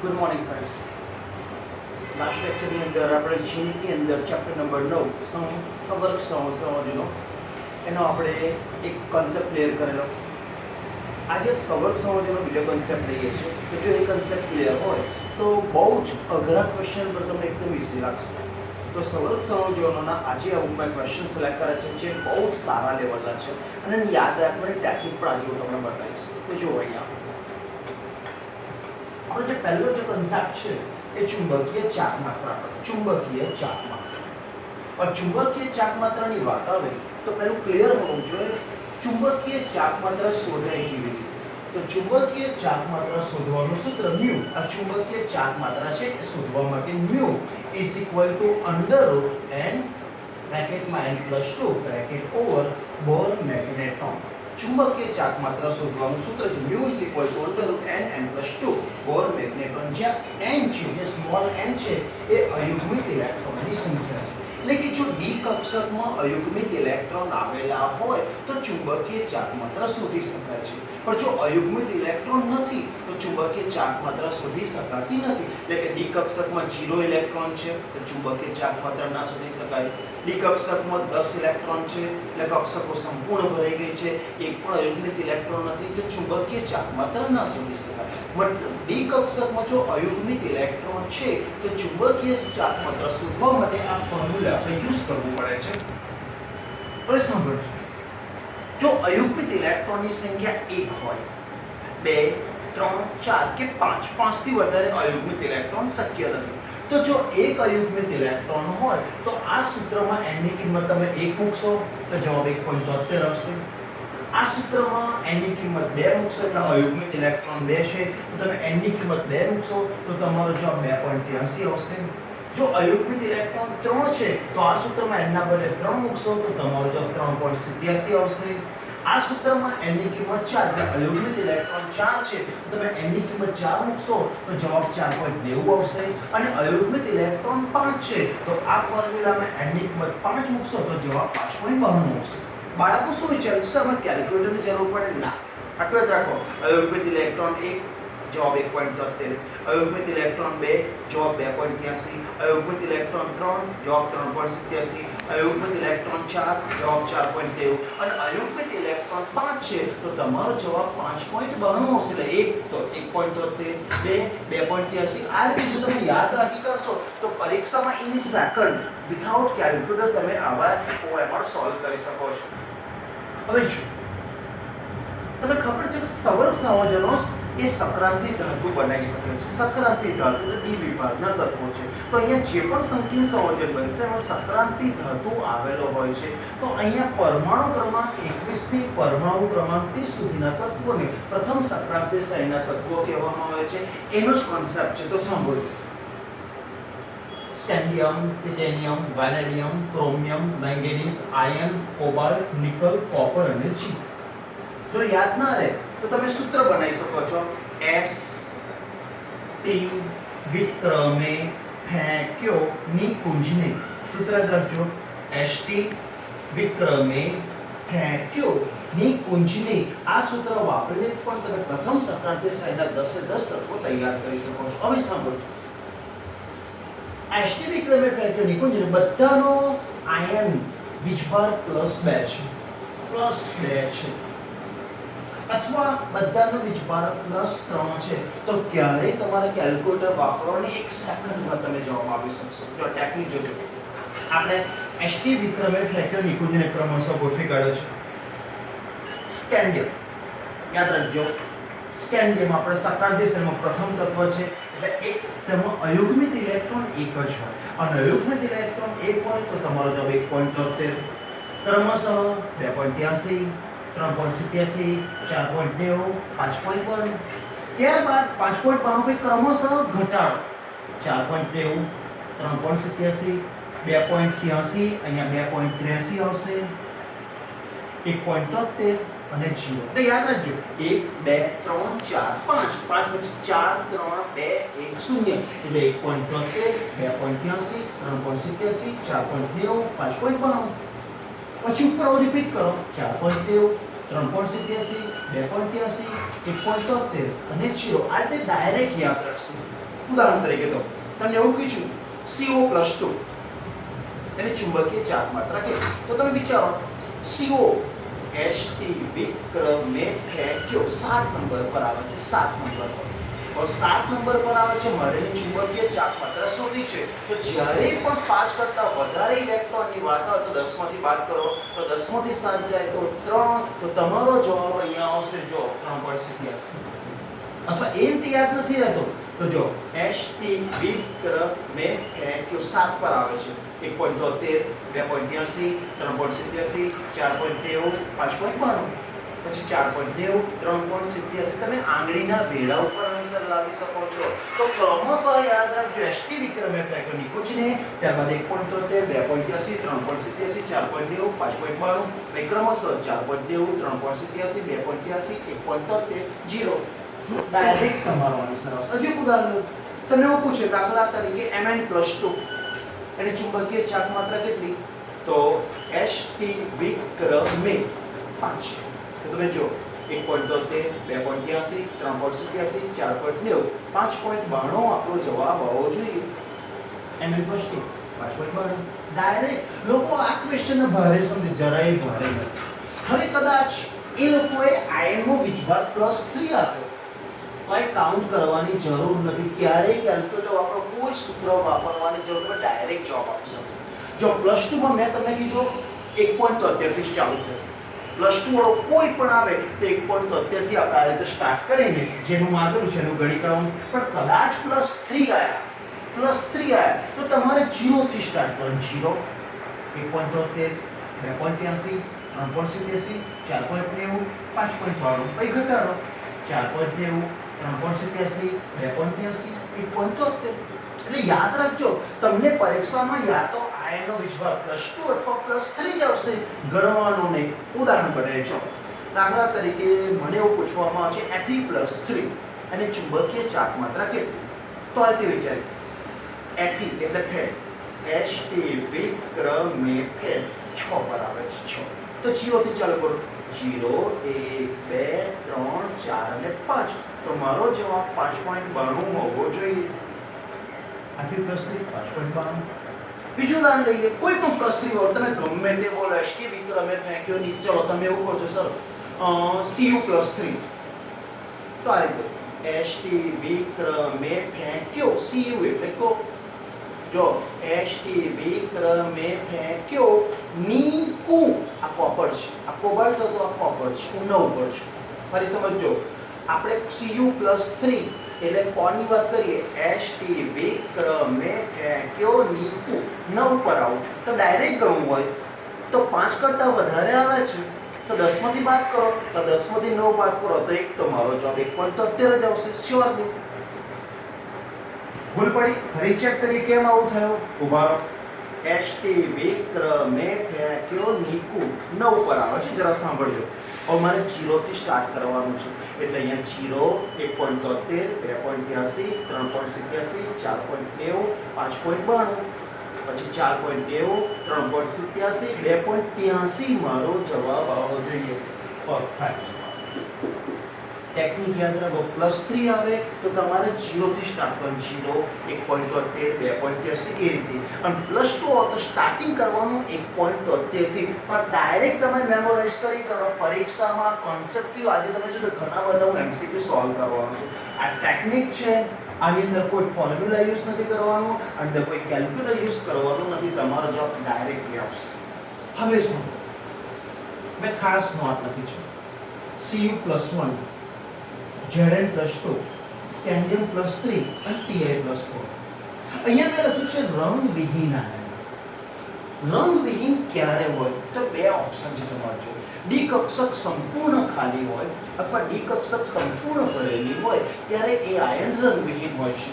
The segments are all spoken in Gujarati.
Good morning friends. લાસ્ટ લેક્ચરની અંદર આપણે જીની અંદર ચેપ્ટર નંબર 9 સંવર્ગ સંયોજનો એનો આપણે એક કોન્સેપ્ટ ક્લિયર કરેલો. આજે સંવર્ગ સંયોજનો બીજો કોન્સેપ્ટ લઈએ છીએ. તો જો એ કોન્સેપ્ટ ક્લિયર હોય તો બહુ જ અઘરા ક્વેશ્ચન પર તમને એકદમ ઇઝી લાગશે. તો સંવર્ગ સંયોજનોના આજે અમુક મેં ક્વેશ્ચન સિલેક્ટ કર્યા છે જે બહુ જ સારા લેવલના છે અને એને યાદ રાખવાની ટેકનિક પણ આજે હું તમને બતાવીશ. તો જુઓ અહીંયા આપણો જે પહેલો જે કોન્સેપ્ટ છે એ ચુંબકીય ચાકમાત્રા પર. ચુંબકીય ચાકમાત્રા. ચુંબકીય ચાકમાત્રાની વાત આવે તો પહેલું ક્લિયર હોવું જોઈએ ચુંબકીય ચાકમાત્રા શોધાય કેવી રીતે. તો ચુંબકીય ચાકમાત્રા શોધવાનું સૂત્ર મ્યુ. આ ચુંબકીય ચાકમાત્રા છે એ શોધવા માટે mu is equal to √n બ્રેકેટમાં n + 2 bracket over bore magnetron. ચુંબકીય ચાકમાત્રા શોધવાનું સૂત્ર છે μ √n n + 2 બોર મેગ્નેટ્રોન. જ્યાં n છે જે સ્મોલ n છે એ અયુગ્મિત ઇલેક્ટ્રોનની સંખ્યા છે. એટલે કે જો ડી કક્ષકમાં અયુગ્મિત ઇલેક્ટ્રોન આવેલા હોય તો ચુંબકીય ચાકમાત્રા શોધી શકાય છે. પણ જો અયુગ્મિત ઇલેક્ટ્રોન નથી તો ચુંબકીય ચાકમાત્રા શોધી શકાતી નથી. એટલે કે ડી કક્ષકમાં 0 ઇલેક્ટ્રોન છે તો ચુંબકીય ચાકમાત્રા ના શોધી શકાય. ડી કક્ષકમાં 10 ઇલેક્ટ્રોન છે એટલે કક્ષકો સંપૂર્ણ ભરાઈ ગઈ છે, એક પણ અયુગ્મિત ઇલેક્ટ્રોન નથી તો ચુંબકીય ચાકમાત્રા ના શોધી શકાય. મતલબ ડી કક્ષકમાં જો અયુગ્મિત ઇલેક્ટ્રોન છે તો ચુંબકીય ચાકમાત્રા શોધવા માટે આ ફોર્મ્યુલા આપણે યુઝ કરવું પડે છે. હવે સાંભળજો, જો અયુગ્મિત ઇલેક્ટ્રોનની સંખ્યા 1 હોય, 2, 3, 4 કે 5, 5 થી વધારે અયુગ્મિત ઇલેક્ટ્રોન શક્ય નથી. તો જો એક અયુગ્મિત ઇલેક્ટ્રોન હોય તો આ સૂત્રમાં n ની કિંમત તમે 1 મૂકશો તો જવાબ 1.73 આવશે. આ સૂત્રમાં n ની કિંમત 2 મૂકશો એટલે અયુગ્મિત ઇલેક્ટ્રોન 2 છે તો તમે n ની કિંમત 2 મૂકશો તો તમારો જવાબ 2.83 આવશે. જો અયુગ્મિત ઇલેક્ટ્રોન 3 છે તો આ સૂત્રમાં n ના બદલે 3 મૂકશો તો તમારો જવાબ 3.87 આવશે. આ સૂત્રમાં n ની કિંમત 4 એટલે અયુગ્મિત ઇલેક્ટ્રોન 4 છે તો તમે n ની કિંમત 4 મૂકશો તો જવાબ 4.90 આવશે. અને અયુગ્મિત ઇલેક્ટ્રોન 5 છે તો આ ફોર્મ્યુલામાં n ની કિંમત 5 મૂકશો તો જવાબ 5.92 આવશે. બાળકો શું વિચાર્યું સર અમે કેલ્ક્યુલેટરની જરૂર પડે? ના, આટલું જ રાખો. અયુગ્મિત ઇલેક્ટ્રોન 1 જવાબ 1.73, અયુગ્મિત ઇલેક્ટ્રોન 2 જવાબ 2.83, અયુગ્મિત ઇલેક્ટ્રોન 3 જવાબ 3.87, અયુગ્મિત ઇલેક્ટ્રોન 4 જવાબ 4.90 અને અયુગ્મિત ઇલેક્ટ્રોન 5 છે તો તમારો જવાબ 5.92 આવશે. એટલે 1 તો 1.73, 2 2.83. આ રીતે જો તમે યાદ રાખી કરશો તો પરીક્ષામાં ઇન સેકન્ડ વિથઆઉટ કેલ્ક્યુલેટર તમે આવા પોએમર સોલ્વ કરી શકો છો. હવે જો તમને ખબર છે કે સંવર્ગ સંયોજનો એ સક્રાંતિ ધાતુ બનાવી શકે છે. સક્રાંતિ ધાતુ એટલે ડી વિભાગના તત્વો છે. તો અહીંયા જે પણ સંકીર્ણ સંયોજન બનશે એમાં સક્રાંતિ ધાતુ આવેલો હોય છે. તો અહીંયા પરમાણુ ક્રમાંક 21 થી પરમાણુ ક્રમાંક 30 સુધીના તત્વોને પ્રથમ સક્રાંતિ શ્રેણીના તત્વો કહેવામાં આવે છે. એનો જ કોન્સેપ્ટ છે. તો સાંભળો: scandium, titanium, vanadium, chromium, manganese, iron, cobalt, nickel, copper અને ઝીંક. જો યાદ ના રહે તો તમે સૂત્ર બનાવી શકો છો. S T વિક્રમે ફેંક્યો ની કુંજને. સૂત્ર યાદ રાખજો. S T વિક્રમે ફેંક્યો ની કુંજને. આ સૂત્ર વાપરીને પણ તમે પ્રથમ સક્રાંતિ શ્રેણીના 10 તત્વો તૈયાર કરી શકો છો. હવે સાંભળો, S T વિક્રમે ફેંક્યો ની કુંજને બધાનો આયન વીજભાર +2 છે. +2 છે અથવા બધાનો વીજભાર +3 છે તો ક્યારે તમારે કેલ્ક્યુલેટર વાપરવાની 1 સેકન્ડમાં તમે જવાબ આપી શકશો. જો ટેકનિક જોજો. આપણે ST વિક્રમે ફેંક્યો નિકુંજને ક્રમશઃ ગોઠવી કાઢ્યો છે. સ્કેન્ડિયમ યાદ રાખજો. સ્કેન્ડિયમ આપણે સક્રાંતિ શ્રેણીમાં પ્રથમ તત્વ છે એટલે એક તેમાં અયુગ્મિત ઇલેક્ટ્રોન 1 જ હોય અને અયુગ્મિત ઇલેક્ટ્રોન 1 હોય તો તમારો જવાબ 1.73, ક્રમશઃ 2.83, 3.87, 4.90, 5.1. ત્યારબાદ 5.92 ક્રમશઃ ઘટાડો. 4.90, 3.87, 2.83, અહીંયા 2.83 આવશે, 1.73 અને 0. તો યાદ રાખજો 1 2 3 4 5 5 પછી 4 3 2 1 0 એટલે 1.73, 2.83, 3.87, 4.90, 5.92. પછી ઉપર રિપીટ કરો 4.90, 3.87, 2.83, 1.73 અને 0. આ રીતે ડાયરેક્ટ યાદ રાખશે. ઉદાહરણ તરીકે તો તમને એવું કીધું CO+2 એની ચુંબકીય ચાર્જ માત્રા કેટલી? તો તમે વિચારો CO HT વિક્રમે ફેંક્યો 7 નંબર પર આવે છે, 7 નંબર પર, और 7 નંબર પર આવે છે, મારે ચુંબકીય ચાર્જ માત્રા શોધવી છે. તો જ્યારે પણ 5 કરતા વધારે ઇલેક્ટ્રોનની વાત આવે તો 10 માંથી બાદ કરો તો 10 માંથી 7 જાય તો 3, તો તમારો જવાબ અહીંયા આવશે જો 3.87. અથવા એ રીતે યાદ નથી રહેતો તો જો HT વિક્રમે ફેંક્યો 7 પર આવે છે, 1.73, 2.83, 3.87, 4.93, 5.92, પછી 4.90, 3.87. તમે આંગળીના વેઢા ઉપર આન્સર લાવી શકો છો. તો ક્રમશઃ યાદ રાખજો HT વિક્રમે ફેંક્યો નિકોચીને, ત્યારબાદ 1.73, 2.83, 3.87, 4.90, 5.92, પછી ક્રમશઃ 4.90, 3.87, 2.83, 1.73, 0. ડાયરેક્ટ તમારો આન્સર આવશે. હજુ એક ઉદાહરણ લો. તમને એવું પૂછે દાખલા તરીકે Mn+2 એની ચુંબકીય ચાર્જ માત્રા કેટલી? તો HT વિક્રમે 5. તો તમે જો 1.73, 2.83, 3.87, 4.90, 5.92 આપણો જવાબ આવવો જોઈએ. Mn+2 5.92. ડાયરેક્ટ લોકો આ ક્વેશ્ચનને ભારે સમજે, જરાય ભારે નથી. હવે કદાચ એ લોકોએ આયનનો વીજભાર +3 આપ્યો, કોઈ કાઉન્ટ કરવાની જરૂર નથી, ક્યારેય કેલ્ક્યુલેટર વાપરો, કોઈ સૂત્ર વાપરવાની જરૂર નથી, ડાયરેક્ટ જવાબ આપી શકો. જો +2 માં મેં તમને કીધું 1.73 થી ચાલુ થાય, +2 વાળો કોઈ પણ આવે તો 1.73 થી આપણે આ રીતે સ્ટાર્ટ કરીને જેનું માગેલું છે એનું ગણી કરવાનું. પણ કદાચ +3 આયા તો તમારે 0 થી સ્ટાર્ટ કરવાનું. 0, 1.73, 2.83, 3.87, 4.90, 5.92, પછી ઘટાડો 4.90, 3.87, 2.83, 1.73. એટલે યાદ રાખજો, તમને પરીક્ષામાં યા તો આયનનો વીજભાર +2 અથવા +3 જ આવશે, ગણવાનું નહીં. ઉદાહરણ બને છો દાખલા તરીકે મને એવું પૂછવામાં આવે છે Fe+3 અને ચુંબકીય ચાર્જ માત્રા કેટલી? તો આ રીતે વિચારીશ. Fe એટલે ફેડ, HT વિક્રમે ફેડ 6 પર આવે છે, 6. તો 0 થી ચાલુ કરો. 0, 1, 2, 3, 4 અને 5. તો મારો જવાબ 5.92 હોવો જોઈએ. Fe+3 5.92. બીજું ઉદાહરણ લઈએ. કોઈ પણ +3 હોય તમે ગમે તે બોલો, HT વિક્રમે ફેંક્યો નહીં, ચલો તમે એવું કહો છો સર Cu+3. તો આ રીતે HT વિક્રમે ફેંક્યો, Cu એટલે કો, જો HT વિક્રમે ફેંક્યો નીકુ, આ કોપર છે, આ કોબાલ્ટ હતો, આ કોપર છે, હું 9 પર છું. ફરી સમજો, આપણે Cu+3 એટલે કોની વાત કરીએ? HT વિક્રમે ફેંક્યો નીકુ, 9 પર આવું છું. તો ડાયરેક્ટ ગણવું હોય તો 5 કરતા વધારે આવે છે તો 10 માંથી બાદ કરો, તો 10 માંથી 9 બાદ કરો તો એક તો મારો જવાબ 1.73 જ આવશે. શ્યોર નહીં? ભૂલ પડી? ફરી ચેક કરી કેમ આવું થયું. ઉભા રહો. HT વિક્રમે ફેંક્યો નીકુ 9 પર આવે છે, જરા સાંભળજો. હવે મારે 0 થી સ્ટાર્ટ કરવાનું છે, એટલે અહીંયા 0, 1.73, 2.83, 3.87, 4.90, 5.92, પછી 4.90, 3.87, 2.83 મારો જવાબ આવવો જોઈએ. પરફેક્ટ. ટેકનિક યાદ રાખો, +3 આવે તો તમારે 0 થી સ્ટાર્ટ કરવાનું. 0, 1.73, 2.83 એ રીતે. અને +2 હોય તો સ્ટાર્ટિંગ કરવાનું 1.73 થી. પણ ડાયરેક્ટ તમે મેમોરાઇઝ કરી કરો. પરીક્ષામાં કોન્સેપ્ટિવ આજે તમે જો ઘણા બધા હું MCQ સોલ્વ કરવાનું છે. આ ટેકનિક છે, આની અંદર કોઈ ફોર્મ્યુલા યુઝ નથી કરવાનું, અંદર કોઈ કેલ્ક્યુલેટર યુઝ કરવાનું નથી, તમારો જવાબ ડાયરેક્ટલી આવશે. હવે સમજો, મેં ખાસ નોટ લખી છે. Cu+1, Zn+2, Scandium+3 અને Ti+4. અહીંયા મેં લખ્યું છે રંગવિહીન આયન. રંગવિહીન ક્યારે હોય? તો બે ઓપ્શન છે તમારા જોડે. ડી કક્ષક સંપૂર્ણ ખાલી હોય અથવા ડી કક્ષક સંપૂર્ણ ભરેલી હોય ત્યારે એ આયન રંગવિહીન હોય છે.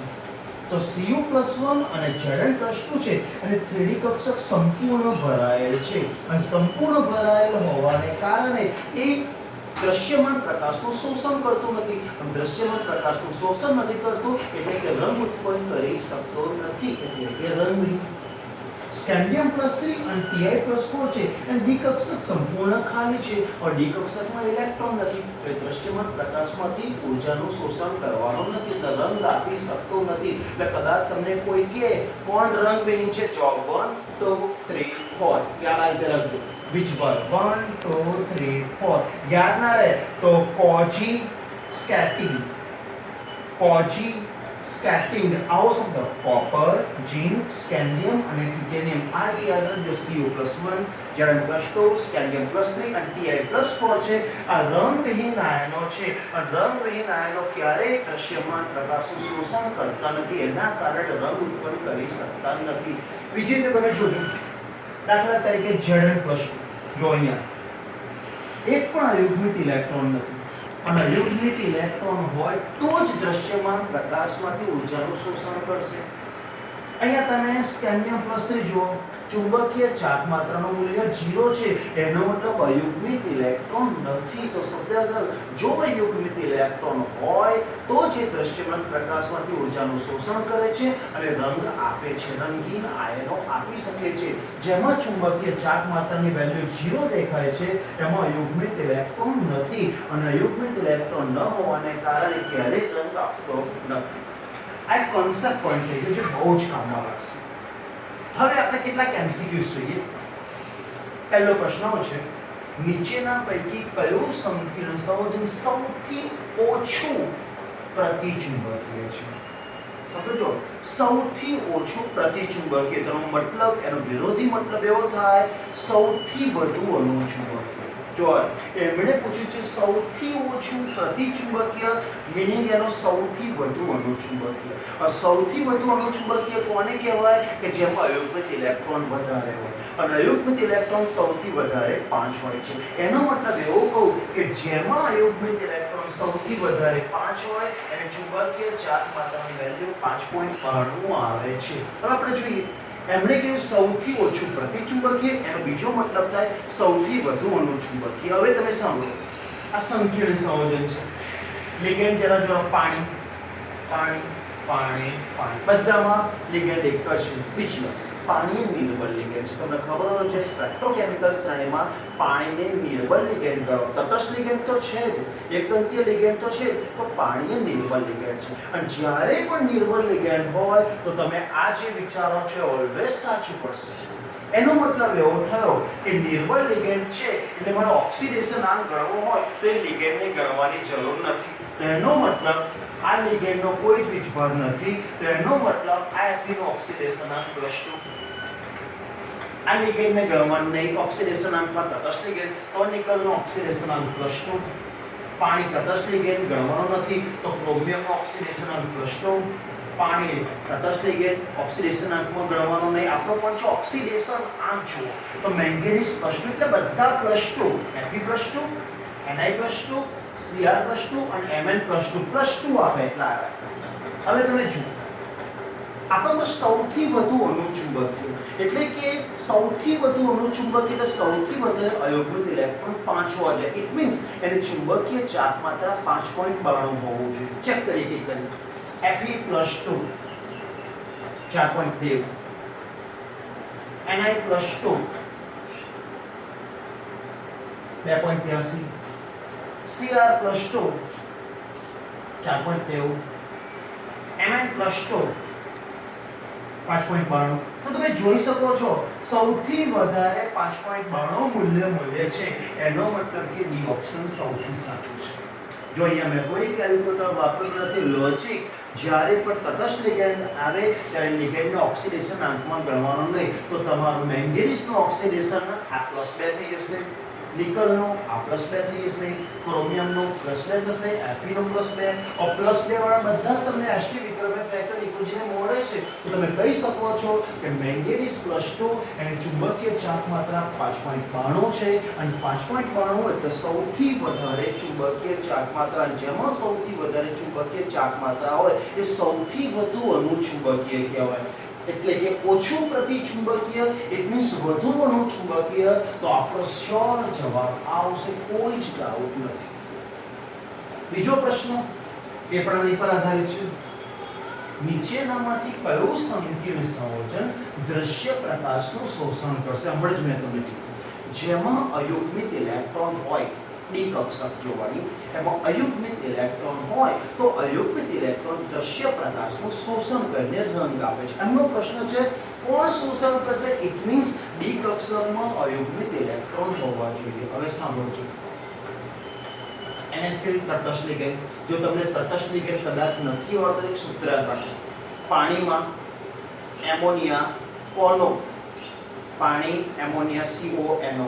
તો Cu+1 અને Zn+2 છે અને 3D કક્ષક સંપૂર્ણ ભરાયેલ છે, અને સંપૂર્ણ ભરાયેલ હોવાને કારણે એ દ્રશ્યમાન પ્રકાશનું શોષણ કરતું નથી. દ્રશ્યમાન પ્રકાશનું શોષણ નથી કરતું એટલે કે રંગ ઉત્પન્ન કરી શકતો નથી, એટલે કે રંગવિહીન. स्कैंडियम +3 અને Ti+4 છે અને ડી કક્ષક સંપૂર્ણ ખાલી છે और डी કક્ષકમાં ઇલેક્ટ્રોન નથી તો દૃશ્યમાન પ્રકાશમાંથી ઊર્જાનું શોષણ કરવાનો નથી એટલે રંગ આપી શકતો નથી એટલે કદાચ તમને કોઈ કહે કોણ રંગવિહીન છે જવાબ 1 2 3 4 યાદ આવી રાખજો which one 1 2 3 4 યાદ ના રહે તો કોજી સ્કેટિંગ આવો શબ્દ કોપર ઝિંક સ્કેન્ડિયમ અને ટિટેનિયમ આ રીતે યાદ રાખજો Cu+1 Zn+2 સ્કેન્ડિયમ +3 અને Ti+4 છે આ રંગવિહીન આયનો છે અને રંગવિહીન આયનો ક્યારેય દૃશ્યમાન પ્રકાશનું શોષણ કરતા નથી એના કારણે રંગ ઉત્પન્ન કરી શકતા નથી બીજી રીતે તમે જોજો દાખલા તરીકે Zn+2 જો અહીંયા એક પણ અયુગ્મિત ઇલેક્ટ્રોન નથી અને અયુગ્મિત ઇલેક્ટ્રોન હોય તો જ દૃશ્યમાન પ્રકાશમાંથી ઊર્જાનું શોષણ કરશે અહીંયા તમે સ્કેન્ડિયમ +3 જુઓ ચુંબકીય ચાર્જ માત્રાનું મૂલ્ય 0 છે એનો મતલબ અયુગ્મિત ઇલેક્ટ્રોન નથી તો શબ્દ જો અયુગ્મિત ઇલેક્ટ્રોન હોય તો જ એ દૃશ્યમાન પ્રકાશમાંથી ઊર્જાનું શોષણ કરે છે અને રંગ આપે છે રંગીન આયનો આપી શકે છે જેમાં ચુંબકીય ચાર્જ માત્રાની વેલ્યુ 0 દેખાય છે એમાં અયુગ્મિત ઇલેક્ટ્રોન નથી અને અયુગ્મિત ઇલેક્ટ્રોન ન હોવાને કારણે ક્યારેય રંગ આપતો નથી આ એક કોન્સેપ્ટ પોઈન્ટ છે જે બહુ જ કામમાં લાગશે હવે આપણે કેટલાક એમસીક્યુઝ જોઈએ પહેલો પ્રશ્ન છે નીચેના પૈકી કયું સંકીર્ણ સંયોજન સૌથી ઓછું પ્રતિચુંબકીય છે સમજો સૌથી ઓછું પ્રતિચુંબકીય તેનો મતલબ એનો વિરોધી મતલબ એવો થાય સૌથી વધુ અનુચુંબકીય જો એમણે પૂછ્યું છે સૌથી ઓછું પ્રતિચુંબકીય મીનિંગ એનો સૌથી વધુ અનુચુંબકીય સૌથી વધુ અનુચુંબકીય કોને કહેવાય કે જેમાં અયુગ્મિત ઇલેક્ટ્રોન વધારે હોય અને અયુગ્મિત ઇલેક્ટ્રોન સૌથી વધારે 5 હોય છે એનો મતલબ એવો કહું કે જેમાં અયુગ્મિત ઇલેક્ટ્રોન સૌથી વધારે 5 હોય એને ચુંબકીય ચાર્જ માત્રાની વેલ્યુ 5.92 આવે છે હવે આપણે જોઈએ એમણે કહ્યું સૌથી ઓછું પ્રતિચુંબકીય એનો બીજો મતલબ થાય સૌથી વધુ અનુચુંબકીય હવે તમે સાંભળો આ સંકીર્ણ સંયોજન છે લિગેન્ડ જરા જો પાણી પાણી પાણી પાણી બધામાં લિગેન્ડ એક જ છે બીજી વાત પાણી નિર્બળ લિગેન્ડ છે તમને ખબર હોય છે સ્પેક્ટ્રોકેમિકલ શ્રેણીમાં પાણીને નિર્બળ લિગેન્ડ ગણો તટસ્થ લિગેન્ડ તો છે જ એકદંતીય લિગેન્ડ તો છે તો પાણી નિર્બળ લિગેન્ડ છે અને જ્યારે પણ નિર્બળ લિગેન્ડ હોય તો તમે આ જે વિચારો છે ઓલવેઝ સાચું પડશે એનો મતલબ એવો થયો કે નિર્બળ લિગેન્ડ છે એટલે મારો ઓક્સિડેશન આંક ગણવો હોય તો એ લિગેન્ડને ગણવાની જરૂર નથી તો એનો મતલબ આ લિગેન્ડનો કોઈ જ વીજભાર નથી તો એનો મતલબ આ એફીનો ઓક્સિડેશન આંક +2 આ લિગેન્ડને ગણવાનું નહીં ઓક્સિડેશન આંકમાં તટસ્થ લિગેન્ડ તો નિકલનો ઓક્સિડેશન આંક +2 પાણી તટસ્થ લિગેન્ડ ગણવાનો નથી તો ક્રોમિયમનો ઓક્સિડેશન આંક +2 પાણી તટસ્થ લિગેન્ડ ઓક્સિડેશન આંકમાં ગણવાનો નહીં આપણો પણ છે ઓક્સિડેશન આંક જુઓ તો મેંગેનીઝ +2 એટલે બધા +2 Fe +2 Ni +2 Cr +2 અને Mn +2 આવે એટલા આવે હવે તમે જુઓ આપણો સૌથી વધુ અનુચુંબકીય એટલે કે સૌથી વધુ અનુચુંબકીય એટલે સૌથી વધારે અયુગ્મિત ઇલેક્ટ્રોન 5 હોવા જોઈએ ઇટ મીન્સ એની ચુંબકીય ચાર્જ માત્રા 5.92 હોવું જોઈએ ચેક કરી Fe +2 4.2 Ni +2 2.83 Cr +2 4.2 Mn +2 5.92 તો તમે જોઈ શકો છો સૌથી વધારે 5.92 મૂલ્ય છે એનો મતલબ કે ડી ઓપ્શન સૌથી સાચું છે જો અહીંયા મેં કોઈ કેલ્ક્યુલેટર વાપર્યું નથી લોજિક જ્યારે પણ તટસ્થ લિગેન્ડ આવે ત્યારે લિગેન્ડનો ઓક્સિડેશન આંકમાં ગણવાનો નહીં તો તમારું મેંગેનીઝનું ઓક્સિડેશન આ +2 થઈ જશે નિકલનો આ +2 થઈ જશે ક્રોમિયમનો +2 થશે Fe નો +2 વાળા બધા તમને એસટી વિકલ્પમાં ફેક્ટર ઇક્વેશનને મળે છે તો તમે કહી શકો છો કે મેંગેનીઝ +2 એની ચુંબકીય ચાર્જ માત્રા 5.92 છે અને 5.92 એટલે સૌથી વધારે ચુંબકીય ચાર્જ માત્રા જેમાં સૌથી વધારે ચુંબકીય ચાર્જ માત્રા હોય એ સૌથી વધુ અનુચુંબકીય કહેવાય એટલે કે ઓછું પ્રતિચુંબકીય ઇટ મીન્સ વધુ અનુચુંબકીય તો આપણો શ્યોર જવાબ આવશે કોઈ જ ડાઉટ નથી બીજો પ્રશ્ન એ પણ આની પર આધારિત છે નીચેનામાંથી કયું સંકીર્ણ સંયોજન દ્રશ્ય પ્રકાશનું શોષણ કરશે? હમણાં જ મેં તમને કીધું, જેમાં અયુગ્મિત ઇલેક્ટ્રોન હોય ડી કક્ષક જોવાની, એમાં અયુગ્મિત ઇલેક્ટ્રોન હોય તો અયુગ્મિત ઇલેક્ટ્રોન દ્રશ્ય પ્રકાશનું શોષણ કરીને રંગ આપે છે. એમનો પ્રશ્ન છે કોણ શોષણ કરશે? ઇટ મીન્સ ડી કક્ષકમાં અયુગ્મિત ઇલેક્ટ્રોન હોવા જોઈએ. હવે સાંભળજો, NH3 તટસ્થ લિગેન્ડ. જો તમને તટસ્થ લિગેન્ડ કદાચ નથી આવડતો એક સૂત્ર રાખો, પાણીમાં એમોનિયા કોનો, પાણી એમોનિયા CONO.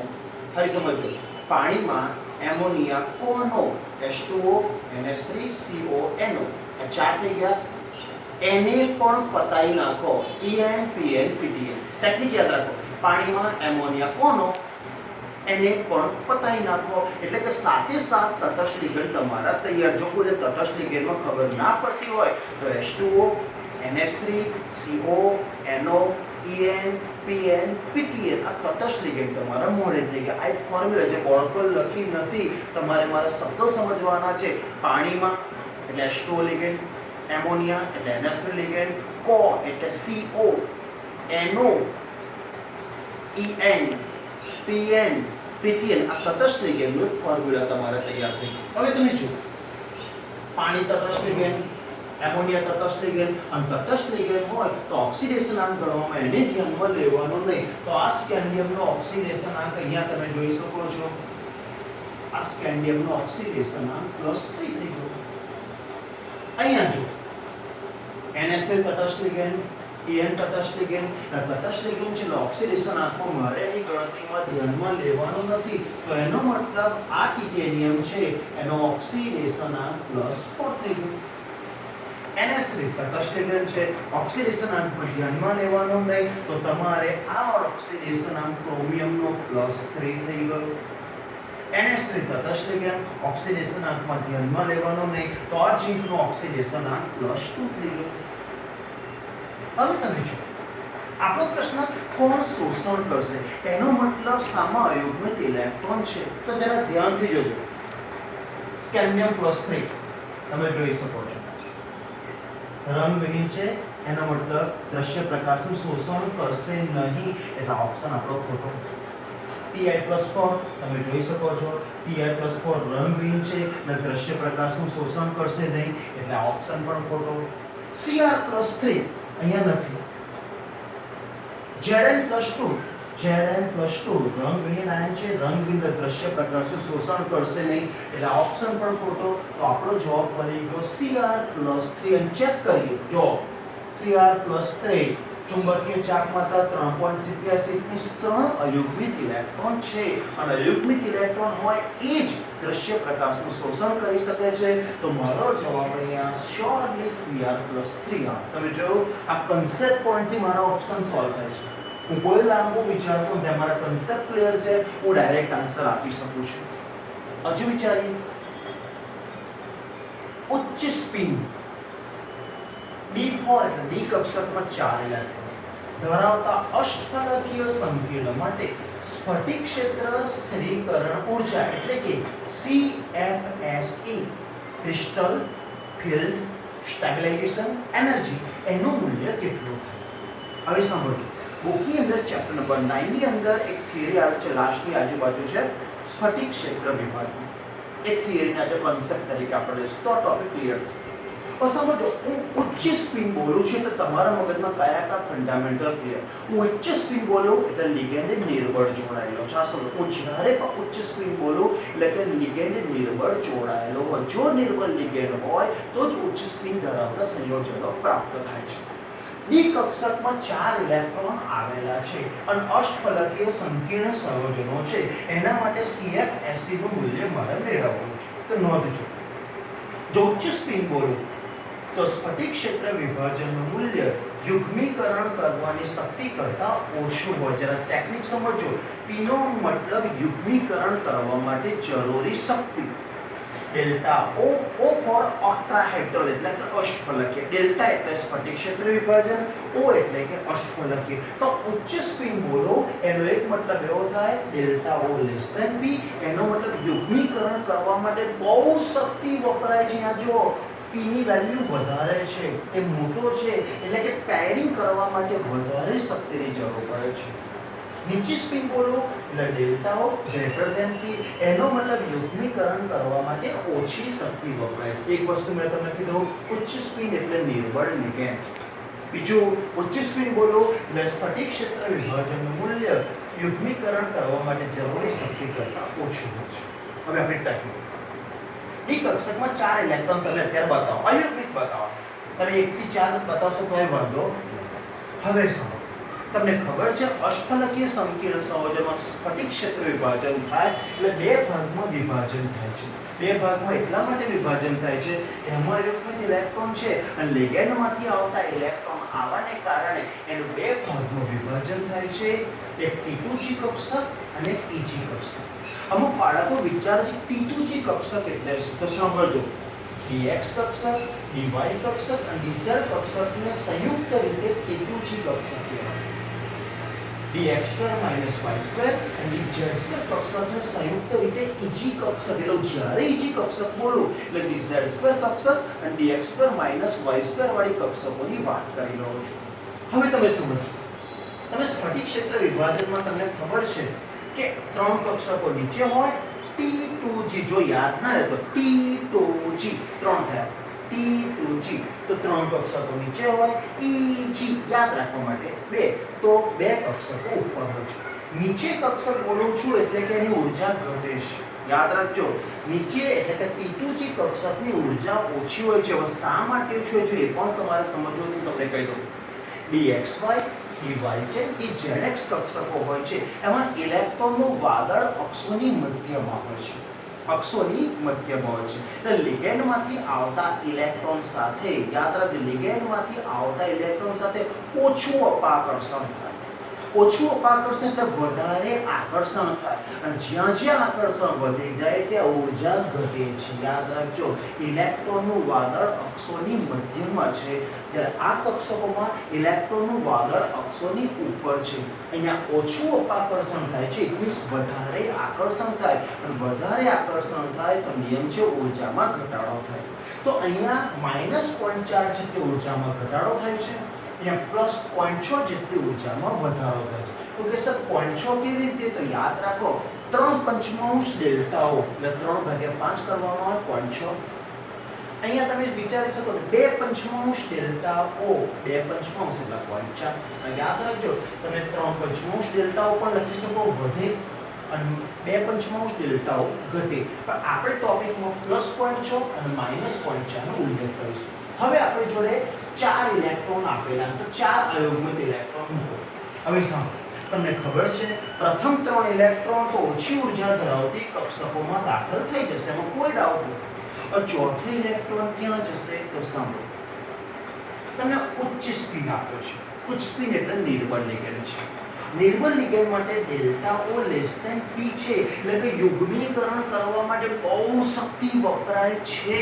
ફરી સમજો, પાણીમાં એમોનિયા કોનો H2O NH3 CONO. આ ચાર થઈ ગયા. એને પણ પતાઈ નાખો, EN PN PTN. ટેકનિક યાદ રાખો, પાણીમાં એમોનિયા કોનો, એને પણ પતાઈ નાખો. એટલે કે સાથે સાત તટસ્થ લિગેન્ડ તમારા તૈયાર. જો કોઈને તટસ્થ લિગેન્ડમાં ખબર ના પડતી હોય તો H2O NH3 CONO EN PN PTN આ તટસ્થ લિગેન્ડ તમારા મોડે થઈ ગયા. આ એક ફોર્મ્યુલા છે, બોર્ડ પર લખી નથી, તમારે મારા શબ્દો સમજવાના છે. પાણીમાં એટલે H2O લિગેન્ડ, એમોનિયા એટલે NH3 લિગેન્ડ, કો એટલે CO, NO EN PN PTN આ તટસ્થ લિગેન્ડનો ફોર્મ્યુલા તમારે તૈયાર થઈ ગયો. હવે તમે જુઓ, પાણી તટસ્થ લિગેન્ડ, એમોનિયા તટસ્થ લિગેન્ડ અને તટસ્થ લિગેન્ડ હોય તો ઓક્સિડેશન આંક ગણવામાં એને ધ્યાનમાં લેવાનો નહીં. તો આ સ્કેન્ડિયમનો ઓક્સિડેશન આંક અહીંયા તમે જોઈ શકો છો. આ સ્કેન્ડિયમનો ઓક્સિડેશન આંક +3 થઈ ગયો. અહીંયા જો NH3 તટસ્થ લિગેન્ડ, EN તટસ્થ લિગેન્ડ, તટસ્થ લિગેન્ડ છે ઓક્સિડેશન આંકમાં મારે એની ગણતરીમાં ધ્યાનમાં લેવાનું નથી. તો એનો મતલબ આ ટિટેનિયમ છે એનો ઓક્સિડેશન આંક +4 થઈ ગયો. NH3 તટસ્થ લિગેન્ડ છે, ઓક્સિડેશન આંકમાં ધ્યાનમાં લેવાનું નહીં, તો તમારે આ ઓક્સિડેશન આંક ક્રોમિયમનો +3 થઈ ગયો. NH3 તટસ્થ લિગેન્ડ, ઓક્સિડેશન આંકમાં ધ્યાનમાં લેવાનું નહીં, તો આ ઝીંકનો ઓક્સિડેશન આંક +2 થઈ ગયો. હવે તમે જુઓ, આપણો પ્રશ્ન કોણ શોષણ કરશે? એનો મતલબ સામા અયુગ્મિત ઇલેક્ટ્રોન છે. તો જરા ધ્યાનથી જોજો, સ્કેન્ડિયમ +3 તમે જોઈ શકો છો, રંગવિહીન છે, એનો મતલબ દ્રશ્ય પ્રકાશનું શોષણ કરશે નહીં, એટલે ઓપ્શન આપણો ખોટો. Pi+4 તમે જોઈ શકો છો, Pi+4 રંગવિહીન છે અને દ્રશ્ય પ્રકાશનું શોષણ કરશે નહીં, એટલે આ ઓપ્શન પણ ખોટો. Cr+3 અહીંયા નથી. Zn+2 રંગવિહીન આયન છે, રંગવિહીન દ્રશ્ય પ્રકાશનું શોષણ કરશે નહીં, એટલે આ ઓપ્શન પણ ખોટો. તો આપણો જવાબ બની ગયો Cr+3. અને ચેક કરીએ, જો Cr+3 ચુંબકીય ચાક માત્રા 3.87 3 અયુગ્મિત ઇલેક્ટ્રોન છે અને અયુગ્મિત ઇલેક્ટ્રોન હોય એ જ દ્રશ્ય પ્રકાશનું શોષણ કરી શકે છે. તો મારો જવાબ અહીંયા શ્યોરલી Cr+3. તમે જોયું, આ કન્સેપ્ટ પોઈન્ટથી મારા ઓપ્શન સોલ્વ થાય છે. હું કોઈ લાંબુ વિચારતો નથી, મારા કન્સેપ્ટ ક્લિયર છે, હું ડાયરેક્ટ આન્સર આપી શકું છું. હજુ વિચારીએ, ઉચ્ચ સ્પિન D4 એટલે ડી કક્ષકમાં 4 ઇલેક્ટ્રોન ધરાવતા અષ્ટફલકીય સંકીર્ણ માટે સ્ફટિક ક્ષેત્ર સ્થિરીકરણ ઊર્જા એટલે કે CFSE crystal field stabilisation energy એનું મૂલ્ય કેટલું થાય? હવે સાંભળજો, બુકની અંદર ચેપ્ટર નંબર 9 ની અંદર એક થિયરી આવે છે, લાસ્ટની આજુબાજુ છે સ્ફટિક ક્ષેત્ર વિભાગની. એ થિયરીના જે કોન્સેપ્ટ તરીકે આપણે લઈશું તો ટોપિક ક્લિયર થશે. પણ સમજો, હું ઉચ્ચ સ્પિન બોલું છું એટલે તમારા મગજમાં કયા ફંડામેન્ટલ ક્લિયર. હું ઉચ્ચ સ્પિન બોલું એટલે લિગેન્ડ નિર્બળ જોડાયેલો છે. આ સમજો, હું જ્યારે પણ ઉચ્ચ સ્પિન બોલું એટલે કે લિગેન્ડ નિર્બળ જોડાયેલો હોય. જો નિર્બળ લિગેન્ડ હોય તો જ ઉચ્ચ સ્પિન ધરાવતા સંયોજનો પ્રાપ્ત થાય છે. ડી કક્ષકમાં 4 ઇલેક્ટ્રોન આવેલા છે અને અષ્ટફલકીય સંકીર્ણ સંયોજનો છે. એના માટે CFSE નું મૂલ્ય મારે મેળવવાનું છે. તો નોંધજો, જો ઉચ્ચ સ્પિન બોલું તો સ્ફટિક ક્ષેત્ર વિભાજનનું મૂલ્ય યુગ્મીકરણ કરવાની શક્તિ કરતાં ઓછું હોય. જરા ટેકનિક સમજો, પીનો મતલબ યુગ્મીકરણ કરવા માટે જરૂરી શક્તિ. ડેલ્ટા O ફોર ઓક્ટાહેડ્રલ એટલે કે અષ્ટફલકીય, ડેલ્ટા એટલે સ્ફટિક ક્ષેત્ર વિભાજન, O એટલે કે અષ્ટફલકીય. તો ઉચ્ચ સ્પિન બોલો એનો એક મતલબ એવો થાય ડેલ્ટા O P, એનો મતલબ યુગ્મીકરણ કરવા માટે બહુ શક્તિ વપરાય છે. આ જો p ની વેલ્યુ વધારે છે, એ મોટો છે, એટલે કે પેરિંગ કરવા માટે વધારે શક્તિની જરૂર પડે છે. નીચી સ્પિન બોલો એટલે ડેલ્ટા ઓ ગ્રેટર ધેન p, એનો મતલબ યુગ્મીકરણ કરવા માટે ઓછી શક્તિ વપરાય છે. એક વસ્તુ મેં તમને કીધું, ઉચ્ચ સ્પિન એટલે નિર્બળ લિગેન્ડ. બીજું, ઉચ્ચ સ્પિન બોલો એટલે સ્ફટિક ક્ષેત્ર વિભાજનનું મૂલ્ય યુગ્મીકરણ કરવા માટે જરૂરી શક્તિ કરતાં ઓછું હોય છે. હવે આપણે ટાઈપ ડી કક્ષકમાં 4 ઇલેક્ટ્રોન તમે અત્યારે બતાવો, અયુગ્મિક બતાવો. તમે 1 થી 4 બતાવશો તો એ વાંધો. હવે સમજો, તમને ખબર છે અષ્ટફલકીય સંકીર્ણ સંયોજનમાં સ્ફટિક ક્ષેત્ર વિભાજન થાય એટલે બે ભાગમાં વિભાજન થાય છે. બે ભાગમાં એટલા માટે વિભાજન થાય છે, એમાં યુગ્મિત ઇલેક્ટ્રોન છે અને લિગેન્ડમાંથી આવતા ઇલેક્ટ્રોન આવવાને કારણે એનું બે ભાગમાં વિભાજન થાય છે, એક T2G કક્ષક અને એક EG કક્ષક. અમુક બાળકો વિચારે છે T2G કક્ષક એટલે શું? તો સાંભળજો, dx કક્ષક, dy કક્ષક અને dz કક્ષકને સંયુક્ત રીતે T2G કક્ષક કહેવાય. dx2 - y2 અને dz2 કક્ષકને સંયુક્ત રીતે EG કક્ષક. એટલે જ્યારે EG કક્ષક બોલું એટલે dz2 કક્ષક અને dx2 - y2 વાળી કક્ષકોની વાત કરી રહ્યો છું. હવે તમે સમજો, તમે સ્ફટિક ક્ષેત્ર વિભાજનમાં તમને ખબર છે કે 3 કક્ષકો નીચે હોય, T2G જો યાદ ના રહે તો T2G 3 થયા, T2G તો 3 કક્ષકો નીચે હોય, EG યાદ રાખવા માટે 2 તો 2 કક્ષકો ઉપર હોય છે. નીચે કક્ષક બોલું છું એટલે કે એની ઊર્જા ઘટે છે. યાદ રાખજો, નીચે એટલે કે T2G કક્ષકની ઊર્જા ઓછી હોય છે. હવે શા માટે ઓછી હોય છે એ પણ તમારે સમજવું, હું તમને કહી દઉં. dxy dy છે એ zx કક્ષકો હોય છે, એમાં ઇલેક્ટ્રોનનું વાદળ અક્ષોની મધ્યમાં હોય છે, અક્ષોની મધ્યમાં હોય છે. એટલે લિગેન્ડમાંથી આવતા ઇલેક્ટ્રોન સાથે, યાદ રાખજો, લિગેન્ડમાંથી આવતા ઇલેક્ટ્રોન સાથે ઓછું અપાકર્ષણ થાય. ઓછું અપાકર્ષણ એટલે વધારે આકર્ષણ થાય, અને જ્યાં જ્યાં આકર્ષણ વધી જાય ત્યાં ઊર્જા ઘટે છે. યાદ રાખજો, ઇલેક્ટ્રોનનું વાદળ અક્ષોની મધ્યમાં છે, જ્યારે આ કક્ષકોમાં ઇલેક્ટ્રોનનું વાદળ અક્ષોની ઉપર છે. અહીંયા ઓછું અપાકર્ષણ થાય છે, ઇટ મીન્સ વધારે આકર્ષણ થાય, અને વધારે આકર્ષણ થાય તો નિયમ છે ઊર્જામાં ઘટાડો થાય. તો અહીંયા -0.4 જેટલી ઊર્જામાં ઘટાડો થાય છે, અહીંયા +0.6 જેટલી ઊર્જામાં વધારો થાય છે. તો કે સર 0.6 કેવી રીતે? તો યાદ રાખો, 3/5 ડેલ્ટાઓ એટલે 3/5 કરવામાં આવે 0.6. અહીંયા તમે વિચારી શકો 2/5 ડેલ્ટાઓ, 2/5 એટલે 0.4. યાદ રાખજો, તમે 3/5 ડેલ્ટાઓ પણ લખી શકો વધે અને 2/5 ડેલ્ટાઓ ઘટે, પણ આપણે ટોપિકમાં +0.6 અને -0.4 નો ઉલ્લેખ કરીશું. હવે આપણી જોડે 4 ઇલેક્ટ્રોન આપેલા, તો 4 અયુગ્મિત ઇલેક્ટ્રોન મૂકો. હવે સાંભળો, તમને ખબર છે પ્રથમ 3 ઇલેક્ટ્રોન તો ઓછી ઉર્જા ધરાવતી કક્ષકોમાં દાખલ થઈ જશે, એમાં કોઈ ડાઉટ નથી. પણ ચોથો ઇલેક્ટ્રોન ક્યાં જશે? તો સાંભળો, તમને ઉચ્ચ સ્પિન આપ્યો છે. ઉચ્ચ સ્પિન એટલે નિર્બળ લિગેન્ડ છે. નિર્બળ લિગેન્ડ માટે ડેલ્ટા ઓ લેસ ધેન p છે, એટલે કે યુગ્મીકરણ કરવા માટે બહુ શક્તિ વપરાય છે.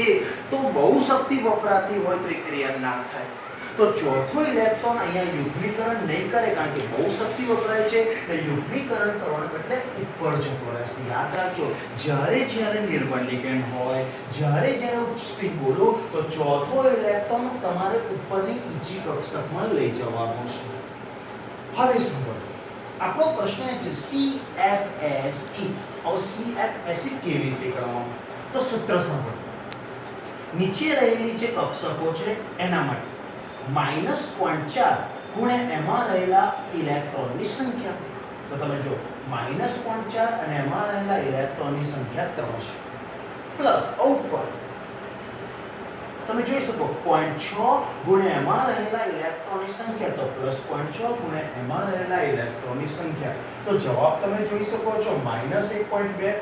તો બહુ શક્તિ વપરાતી હોય તો એ ક્રિયા ના થાય. તો ચોથો ઇલેક્ટ્રોન અહીંયા યુગ્મીકરણ નહીં કરે, કારણ કે બહુ શક્તિ વપરાય છે, એટલે યુગ્મીકરણ કરવાને બદલે ઉપર જતો રહેશે. યાદ રાખજો, જ્યારે નિર્બળ લિગેન્ડ હોય, જ્યારે ઉચ્ચ સ્પિન બોલો તો ચોથો ઇલેક્ટ્રોન તમારે ઉપરની EG કક્ષકમાં લઈ જવાનો છે. હવે સાંભળો, આપણો પ્રશ્ન છે CFSE. હવે CFSE કેવી રીતે કરવાનું? તો સૂત્ર સાંભળો, નીચે રહેલી જે કક્ષકો છે એના માટે -0.4 ગુણ્યા એમાં રહેલા ઇલેક્ટ્રોનની સંખ્યા. તો તમે જો -0.4 અને એમાં રહેલા ઇલેક્ટ્રોનની સંખ્યા 3 છે, પ્લસ ઉપર તમે જોઈ શકો 0.6 ગુણ્યા એમાં રહેલા ઇલેક્ટ્રોનની સંખ્યા, તો +0.6 ગુણ્યા એમાં રહેલા ઇલેક્ટ્રોનની સંખ્યા. તો જવાબ તમે જોઈ શકો છો -1.2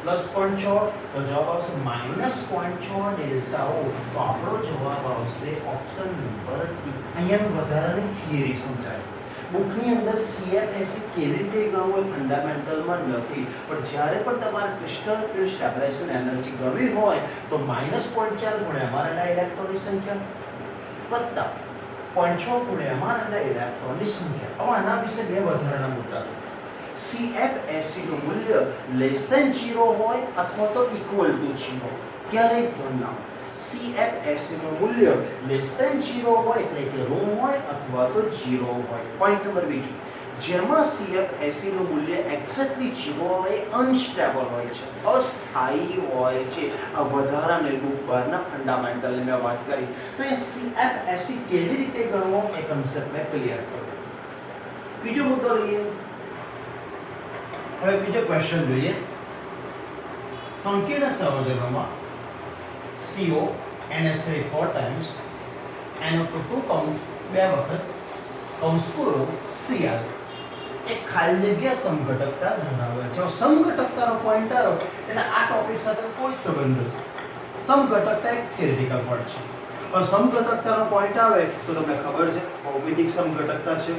+0.6, તો જવાબ આવશે -0.6 ડેલ્ટાઓ. તો આપણો જવાબ આવશે ઓપ્શન નંબર ડી. અહીંયા વધારાની થિયરી સમજાય. બુકની અંદર CFSE કેવી રીતે ગણવું એ ફંડામેન્ટલમાં નથી, પણ જ્યારે પણ તમારે ક્રિસ્ટલ ફિલ્ડ સ્ટેબિલાઇઝેશન એનર્જી ગણવી હોય તો -0.4 ગુણ્યા એમાં રહેલા ઇલેક્ટ્રોનની સંખ્યા વત્તા 0.6 ગુણ્યા એમાં રહેલા ઇલેક્ટ્રોનની સંખ્યા. હવે આના વિશે બે વધારાના મુદ્દા. CFSE નું મૂલ્ય લેસ ધેન 0 હોય અથવા તો ઇક્વલ ટુ 0. ક્યારેય પણ ના. CFSE નું મૂલ્ય <0 હોય એટલે કે ઋણ હોય અથવા તો 0 હોય. પોઈન્ટ નંબર 2, જેમાં CFSE નું મૂલ્ય એક્ઝેક્ટલી 0 હોય, અનસ્ટેબલ હોય છે, અસ્થાયી હોય છે. આ વધારાની લૂપ બારના ફંડામેન્ટલની મેં વાત કરી. તો એ CFSE કેવી રીતે ગણવો એ કન્સેપ્ટ મેં ક્લિયર કર્યો. બીજો મુદ્દો લઈએ. હવે બીજો ક્વેશ્ચન જોઈએ. સંકીર્ણ સંયોજનોમાં CO NH3 4 times NO2 2 વખત કૌંસ પૂરો Cl એક ખાલી જગ્યા સમઘટકતા ધરાવે છે. સમઘટકતાનો પોઈન્ટ આવ્યો એટલે આ ટોપિક સાથે કોઈ સંબંધ નથી. સમઘટકતા એક થિયરિટિકલ પોઈન્ટ છે. પણ સમઘટકતાનો પોઈન્ટ આવે તો તમને ખબર છે ભૌમિતિક સમઘટકતા છે,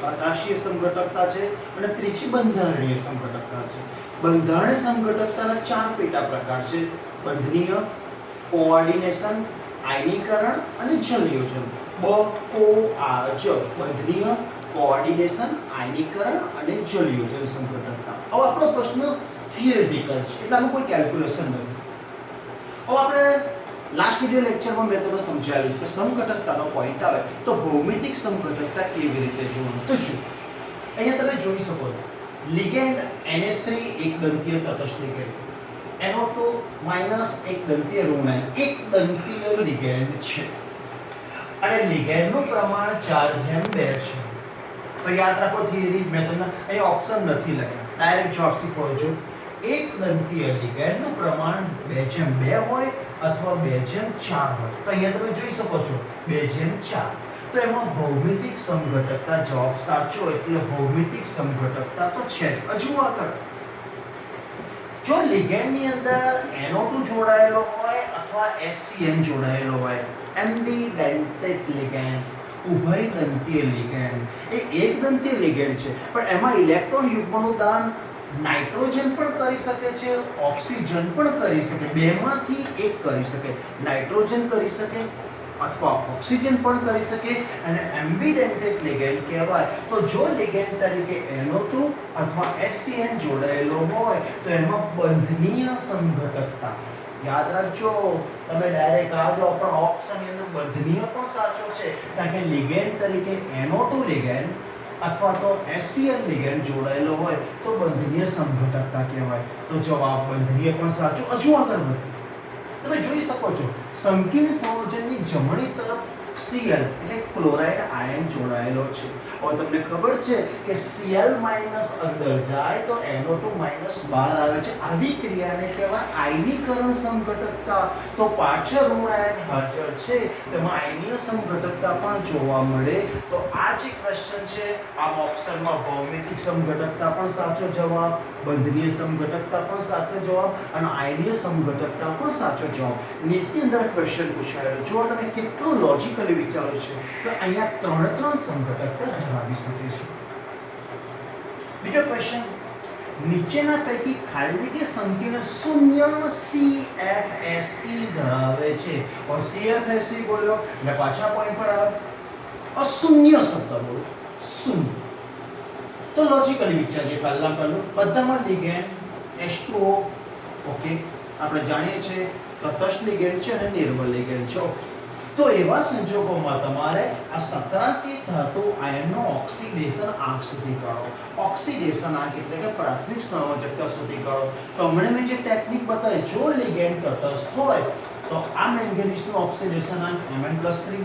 પ્રકાશીય સમઘટકતા છે અને ત્રીજી બંધારણીય સમઘટકતા છે. બંધારણીય સમઘટકતાના 4 પેટા પ્રકાર છે: બંધનીય, કોઓર્ડિનેશન, આયનીકરણ અને જલયોજન. બંધનીય, કોઓર્ડિનેશન, આયનીકરણ અને જલયોજન સમઘટકતા. હવે આપણો પ્રશ્ન થિયરિટિકલ છે એટલે આનું કોઈ કેલ્ક્યુલેશન નથી. હવે આપણે લાસ્ટ વિડિયો લેક્ચરમાં મેં તમને સમજાવ્યું કે સમઘટકતાનો પોઈન્ટ આવે તો ભૌમિતિક સમઘટકતા કેવી રીતે જોવાનું. તો જો અહીંયા તમે જોઈ શકો છો લિગેન્ડ NH3 એક દંતીય તટસ્થ લિગેન્ડ, NO2 એક દંતીય ઋણ, એક દંતીય લિગેન્ડ છે અને લિગેન્ડનું પ્રમાણ 4:2 છે. તો યાદ રાખો થિયરી મેં તમને અહીં ઓપ્શન નથી લખ્યા, ડાયરેક્ટ જવાબ શીખો છો. એક દંતીય લિગેન્ડનું પ્રમાણ 2:2 હોય અથવા 2:4 હોય. તો અહીંયા તમે જોઈ શકો છો 2:4. તો એમાં ભૌમિતિક સમઘટકતા જવાબ સાચો, એટલે ભૌમિતિક સમઘટકતા તો છે. હજુ આગળ જો લિગેન્ડની અંદર NO2 જોડાયેલો હોય અથવા HCN જોડાયેલો હોય, એમ્બિડેન્ટેડ લિગેન્ડ, ઉભયદંતીય લિગેન્ડ, એ એક દંતીય લિગેન્ડ છે પણ એમાં ઇલેક્ટ્રોન યુગ્મનું દાન નાઇટ્રોજન પણ કરી શકે છે, ઓક્સિજન પણ કરી શકે, બેમાંથી એક કરી શકે. નાઇટ્રોજન કરી શકે અથવા ઓક્સિજન પણ કરી શકે અને એમ્બિડેન્ટેડ લિગેન્ડ કહેવાય. તો જો લિગેન્ડ તરીકે NO2 અથવા HCN જોડાયેલો હોય તો એમાં બંધનીય સમઘટકતા. યાદ રાખજો તમે ડાયરેક્ટ આ જો પણ ઓપ્શનની અંદર બંધનીય પણ સાચો છે કારણ કે લિગેન્ડ તરીકે NO2 લિગેન્ડ અથવા તો HCN લિગેન્ડ જોડાયેલો હોય તો બંધનીય સમઘટકતા કહેવાય. તો જવાબ બંધનીય પણ સાચો. હજુ આગળ વધીએ. તમે જોઈ શકો છો સંકીર્ણ સંયોજનની જમણી તરફ Cl એટલે ક્લોરાઇડ આયન જોડાયેલો છે. હવે તમને ખબર છે કે Cl અંદર જાય તો NO2 બહાર આવે છે. આવી ક્રિયાને કહેવાય આયનીકરણ સમઘટકતા. તો પાછળ ઋણ આયન હાજર છે તેમાં આયનીય સમઘટકતા પણ જોવા મળે. તો આ જે ક્વેશ્ચન છે આ ઓપ્શનમાં ભૌમિતિક સમઘટકતા પણ સાચો જવાબ, બંધનીય સમઘટકતા પણ સાચો જવાબ અને આયનીય સમઘટકતા પણ સાચો જવાબ. નીટની અંદર ક્વેશ્ચન પૂછાયેલો જો તમે કેટલું લોજિકલી વિચારો છે તો અહીંયા 3 સમઘટકતા ધરાવી શકે છે. બીજો ક્વેશ્ચન, નીચેના પૈકી ખાલી જગ્યા સંકીર્ણ શૂન્ય CFSE ધરાવે છે. और CFSE બોલ્યો એટલે પાછા પોઈન્ટ પર આવે અશૂન્ય શબ્દ બોલો, શૂન્ય. તો લોજિકલી વિચારીએ. પહેલું બધામાં લિગેન્ડ H2O ઓકે આપણે જાણીએ છીએ તટસ્થ લિગેન્ડ છે અને નિર્મળ લિગેન્ડ છે. તો એવા સંજોગોમાં તમારે આ સક્રાંતિક ધાતુ આયનનો ઓક્સિડેશન આંક સુધી કાઢો. ઓક્સિડેશન આંક એટલે કે પ્રાથમિક સંયોજકતા સુધી કાઢો. તો હમણાં મેં જે ટેકનિક બતાવી, જો લિગેન્ડ તટસ્થ હોય તો આ મેંગેનીઝનું ઓક્સિડેશન આંક Mn+3,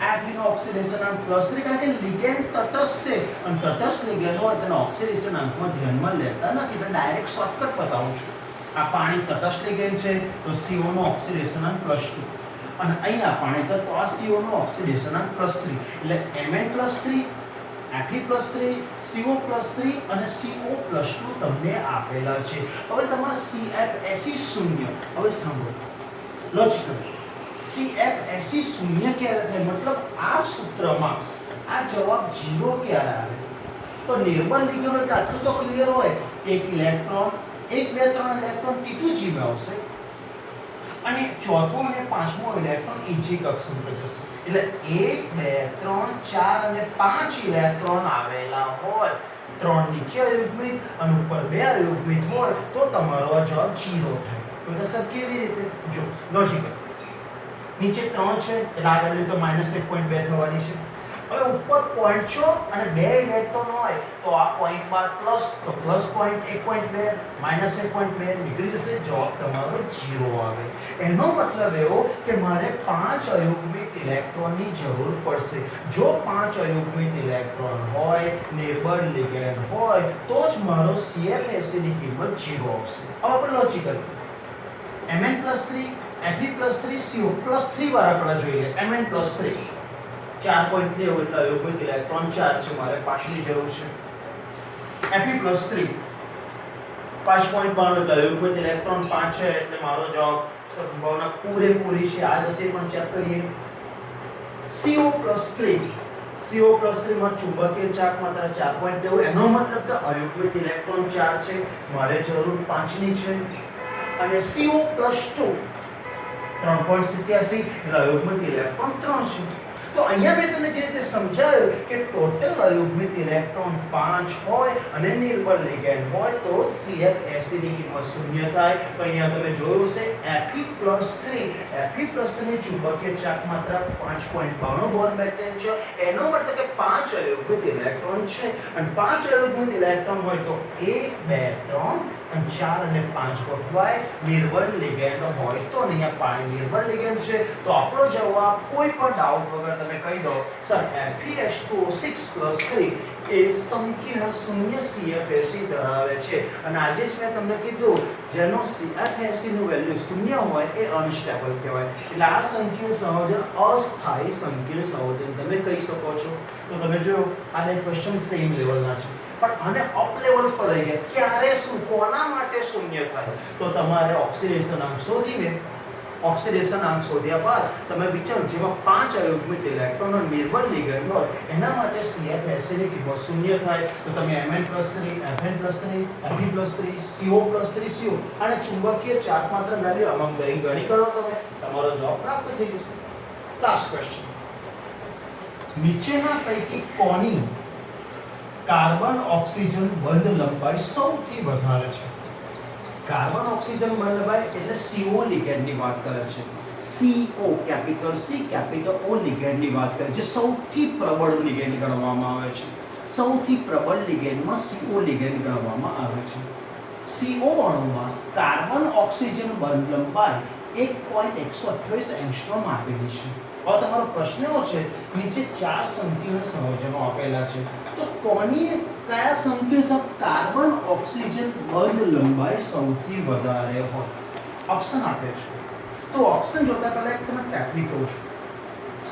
Ap નો ઓક્સિડેશન આંક +3 કારણ કે લિગેન્ડ તટસ્થ છે અને તટસ્થ લિગેન્ડ હોય તેના ઓક્સિડેશન આંકમાં ધ્યાનમાં લેતા નથી. એટલે ડાયરેક્ટ શોર્ટકટ બતાવું છું. આ પાણી તટસ્થ લિગેન્ડ છે તો CO નો ઓક્સિડેશન આંક +2 અને અહીંયા પાણી તો આ CO નો ઓક્સિડેશન આંક +3 એટલે Mn+3, Fe+3, CO+3 અને CO+2 તમને આપેલા છે. હવે તમારા CFSE શૂન્ય. હવે સાંભળો લોજિકલ CFSE શૂન્ય ક્યારે થાય મતલબ આ સૂત્રમાં આ જવાબ 0 ક્યારે આવે તો નિર્મળ લિગેન્ડ એટલે આટલું તો ક્લિયર હોય એક ઇલેક્ટ્રોન 1 2 3 ઇલેક્ટ્રોન T2G માં આવશે અને ચોથો અને પાંચમો ઇલેક્ટ્રોન EG કક્ષક પર જશે. એટલે 1 2 3 4 અને 5 ઇલેક્ટ્રોન આવેલા હોય, 3 નીચે અયુગ્મિત અને ઉપર 2 અયુગ્મિત હોય તો તમારો આ જવાબ 0 થાય. તો સર કેવી રીતે જો લોજિકલ નીચે 3 છે એટલે આ વેલ્યુ તો -1.2 થવાની છે. હવે ઉપર પોઈન્ટ છો અને બે ઇલેક્ટ્રોન હોય તો આ પોઈન્ટ બાર પ્લસ તો પ્લસ પોઈન્ટ 1.2 -1.2 નીકળી જશે. જવાબ તમારો 0 આવે. એનો મતલબ એવો કે મારે 5 અયુગ્મિક ઇલેક્ટ્રોનની જરૂર પડશે. જો 5 અયુગ્મિક ઇલેક્ટ્રોન હોય, નિર્બળ લિગેન્ડ હોય તો જ મારો CFAC ની કિંમત 0 આવશે. હવે આપણે લોજિકલ Mn+3 Fe+3 CO+3 વાર આપણે જોઈએ. Mn+3 4.2 એટલે અયુગ્મિક ઇલેક્ટ્રોન 4 છે, મારે 5 ની જરૂર છે. Fe+3 5.92 એટલે અયુગ્મિક ઇલેક્ટ્રોન 5 છે એટલે મારો જવાબ સંભાવના પૂરેપૂરી છે. આ દસે પણ ચેક કરીએ. CO+3 માં ચુંબકીય ચાર્જ માત્ર 4.2 એનો મતલબ કે અયુગ્મિક ઇલેક્ટ્રોન 4 છે, મારે જરૂર 5 ની છે. અને CO+2 3.87 એટલે અયુગ્મિક ઇલેક્ટ્રોન 3 છે. તો અહીંયા મેં તમને જે રીતે સમજાવ્યું કે ટોટલ અયુગ્મિક ઇલેક્ટ્રોન 5 હોય અને નિર્બળ લિગેન્ડ હોય તો જ CFAC ની કિંમત 0 થાય. તો અહીંયા તમે જોયું છે Fe+3 ની ચુંબકીય ચાર્જ માત્ર 5.92 બોર મેગ્નેટ છે. એનો મતલબ કે 5 અયુગ્મિક ઇલેક્ટ્રોન છે અને 5 અયુગ્મિક ઇલેક્ટ્રોન હોય તો 1 2 3 અને 4 અને 5 ગોઠવાય. નિર્બળ લિગેન્ડ હોય તો અહીંયા પાણી નિર્બળ લિગેન્ડ છે તો આપણો જવાબ કોઈ પણ ડાઉટ વગર તમે કહી દો સર FeH2O6+3 એ સંકીર્ણ શૂન્ય CFAC ધરાવે છે. અને આજે જ મેં તમને કીધું જેનો CFAC નું વેલ્યુ શૂન્ય હોય એ અનસ્ટેબલ કહેવાય. એટલે આ સંકીર્ણ સંયોજન અસ્થાયી સંકીર્ણ સંયોજન તમે કહી શકો છો. તો તમે જો આ બે ક્વેશ્ચન સેમ લેવલના છે પણ આને અપ લેવલ પર રહી ગયા. ક્યારે શું કોના માટે શૂન્ય થાય તો તમારે ઓક્સિડેશન અંક શોધીને ઓક્સિડેશન અંક શોધ્યા બાદ તમે વિચારો જેમાં 5 અયુગ્મિક ઇલેક્ટ્રોન અને નિર્બળ લિગેન્ડ હોય એના માટે CFAC ની કિંમત શૂન્ય થાય. તો તમે Mn+3 Fn+3 Fe+3 CO+3 CO અને ચુંબકીય ચાર્જ માત્ર વેલ્યુ અમમ કરી ગણી કરો તમે તમારો જવાબ પ્રાપ્ત થઈ જશે. લાસ્ટ ક્વેશ્ચન, નીચેના પૈકી કોની કાર્બન ઓક્સિજન બંધ લંબાઈ સૌથી વધારે છે? કાર્બન ઓક્સિજન બંધ લંબાઈ એટલે CO લિગેન્ડની વાત કરે છે. CO capital C capital O લિગેન્ડની વાત કરે છે. સૌથી પ્રબળ લિગેન્ડ ગણવામાં આવે છે. સૌથી પ્રબળ લિગેન્ડમાં CO લિગેન્ડ ગણવામાં આવે છે. CO અણુમાં કાર્બન ઓક્સિજન બંધ લંબાઈ 1.128 એંગસ્ટ્રોમ આપેલી છે. હવે તમારો પ્રશ્ન એવો છે નીચે 4 સંકીર્ણ સંયોજનો આપેલા છે તો કોની કયા સંકીર્ણ કાર્બન ઓક્સિજન બંધ લંબાઈ સૌથી વધારે હોય? ઓપ્શન આપે છે. તો ઓપ્શન જોતા પહેલા એક તમને ટેકનિક કહું છું.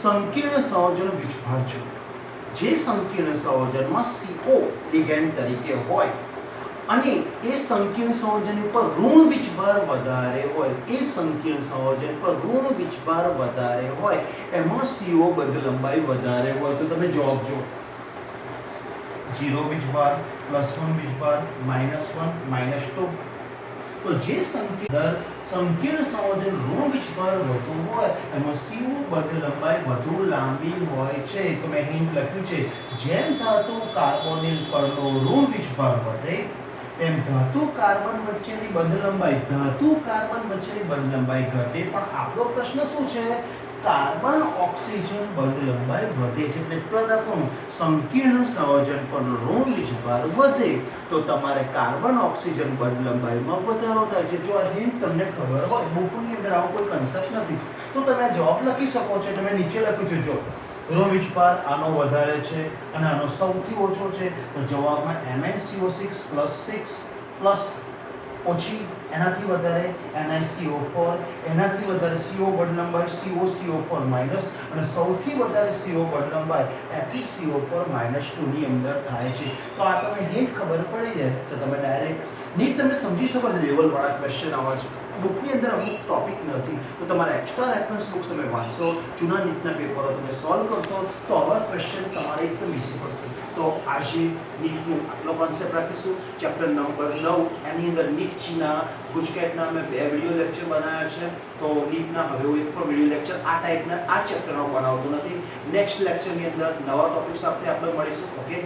સંકીર્ણ સંયોજનો વિભાજ્ય જે સંકીર્ણ સંયોજનમાં CO લિગેન્ડ તરીકે હોય અને એ સંકીર્ણ સંયોજન ઉપર ઋણ વીજભાર વધારે હોય, એ સંકીર્ણ સંયોજન પર ઋણ વીજભાર વધારે હોય એમાં CO બંધ લંબાઈ વધારે હોય. તો તમે જવાબ જો 0 વીજભાર +1 વીજભાર -1 -2 તો જે સંકીર્ણ સંયોજન ઋણ વીજભાર વધુ હોય એમાં CO બંધ લંબાઈ વધુ લાંબી હોય છે. તો મેં અહીં લખ્યું છે જેમ ધાતુ કાર્બોનિલ પરનો ઋણ વીજભાર વધે તેમ ધાતુ કાર્બન વચ્ચેની બંધ લંબાઈ ઘટે. પણ આપણો પ્રશ્ન શું છે? કાર્બન ઓક્સિજન બંધ લંબાઈ વધે છે એટલે પ્રદાકોનું સંકીર્ણ સંયોજન પરનો ઋણ વીજભાર વધે તો તમારે કાર્બન ઓક્સિજન બંધ લંબાઈમાં વધારો થાય છે. જો આ હિન્ટ તમને ખબર હોય, બુકની અંદર આવો કોઈ કન્સેપ્ટ નથી તો તમે જવાબ લખી શકો છો. તમે નીચે લખ્યું છે જો ઋણ વીજભાર આનો વધારે છે અને આનો સૌથી ઓછો છે તો જવાબમાં MnCO6+6 પ્લસ ઓછી એનાથી વધારે NiCO4 એનાથી વધારે CO બંધ લંબાઈ CO માઈનસ અને સૌથી વધારે CO બંધ લંબાઈ FeCO4 -2 ની અંદર થાય છે. તો આ તમને હિન્ટ ખબર પડી જાય તો તમે ડાયરેક્ટ નીટ તમે સમજી શકો લેવલ વાળા ક્વેશ્ચન આવા છે. બુકની અંદર અમુક ટોપિક નથી તો તમારા એક્સ્ટ્રા રેફરન્સ બુક્સ તમે વાંચશો, જૂના નીટના પેપરો તમે સોલ્વ કરશો તો આવા ક્વેશ્ચન તમારે એકદમ ઈઝી પડશે. તો આજે નીટનું આટલો કોન્સેપ્ટ રાખીશું. ચેપ્ટર નંબર 9 એની અંદર નીટ ચીના ગુજકેટના મેં 2 વિડીયો લેક્ચર બનાવ્યા છે. તો નીટના હવે હું એક પણ વિડીયો લેક્ચર આ ટાઈપના આ ચેપ્ટરનો બનાવતો નથી. નેક્સ્ટ લેક્ચરની અંદર નવા ટોપિક સાથે આપણે મળીશું. ઓકે.